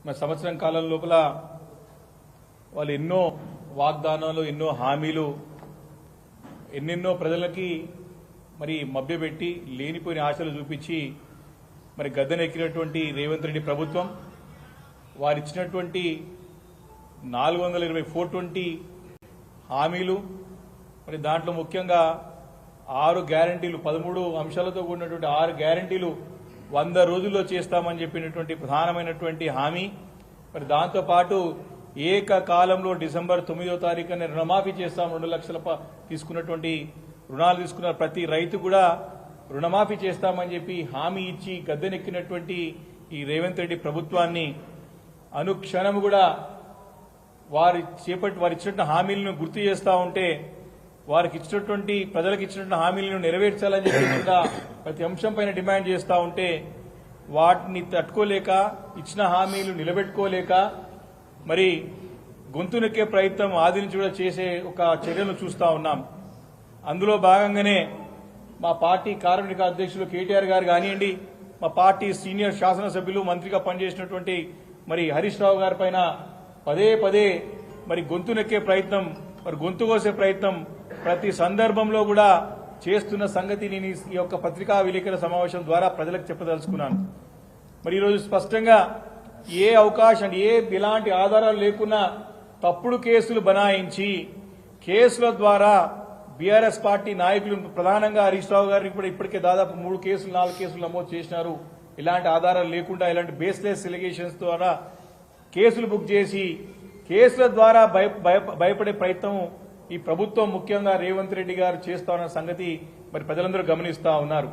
మరి సంవత్సరం కాలం లోపల వాళ్ళు ఎన్నో వాగ్దానాలు, ఎన్నో హామీలు, ఎన్నెన్నో ప్రజలకి మరి మభ్యపెట్టి లేనిపోయిన ఆశలు చూపించి మరి గద్దెనెక్కినటువంటి రేవంత్ రెడ్డి ప్రభుత్వం వారిచ్చినటువంటి 420 420 హామీలు, మరి దాంట్లో ముఖ్యంగా 6 గ్యారంటీలు, 13 అంశాలతో కూడినటువంటి 6 గ్యారంటీలు 100 రోజుల్లో చేస్తామని చెప్పినటువంటి ప్రధానమైనటువంటి హామీ. మరి దాంతోపాటు ఏకకాలంలో డిసెంబర్ 9వ తారీఖున రుణమాఫీ చేస్తాం. 2 లక్షల తీసుకున్నటువంటి రుణాలు తీసుకున్న ప్రతి రైతు కూడా రుణమాఫీ చేస్తామని చెప్పి హామీ ఇచ్చి గద్దెనెక్కినటువంటి ఈ రేవంత్ రెడ్డి ప్రభుత్వాన్ని అనుక్షణం కూడా వారు ఇచ్చినటువంటి హామీలను గుర్తు చేస్తూ ఉంటే, వారికి ఇచ్చినటువంటి ప్రజలకు ఇచ్చినటువంటి హామీలను నెరవేర్చాలని చెప్పి కూడా ప్రతి అంశం పైన డిమాండ్ చేస్తూ ఉంటే వాటిని తట్టుకోలేక, ఇచ్చిన హామీలు నిలబెట్టుకోలేక మరి గొంతు నొక్కే ప్రయత్నం ఆది నుంచి కూడా చేసే ఒక చర్యను చూస్తూ ఉన్నాం. అందులో భాగంగానే మా పార్టీ కార్మిక అధ్యక్షులు కేటీఆర్ గారు కానివ్వండి, మా పార్టీ సీనియర్ శాసనసభ్యులు, మంత్రిగా పనిచేసినటువంటి మరి హరీష్ రావు గారి పైన పదే పదే మరి గొంతు నొక్కే ప్రయత్నం, మరి గొంతు కోసే ప్రయత్నం ప్రతి సందర్భంలో కూడా చేస్తున్న సంగతి నేను ఈ యొక్క పత్రికా విలేకరుల సమావేశం ద్వారా ప్రజలకు చెప్పదలుచుకున్నాను. మరి ఈరోజు స్పష్టంగా ఏ అవకాశం, ఎలాంటి ఆధారాలు లేకున్నా తప్పుడు కేసులు బనాయించి కేసుల ద్వారా బీఆర్ఎస్ పార్టీ నాయకులు, ప్రధానంగా హరీష్ రావు గారిని కూడా ఇప్పటికే దాదాపు 3 కేసులు 4 కేసులు నమోదు చేసినారు. ఇలాంటి ఆధారాలు లేకుండా, ఇలాంటి బేస్లెస్ ఎలిగేషన్స్ ద్వారా కేసులు బుక్ చేసి కేసుల ద్వారా భయపడే ప్రయత్నం ఈ ప్రభుత్వం, ముఖ్యంగా రేవంత్ రెడ్డి గారు చేస్తా ఉన్న సంగతి మరి ప్రజలందరూ గమనిస్తా ఉన్నారు.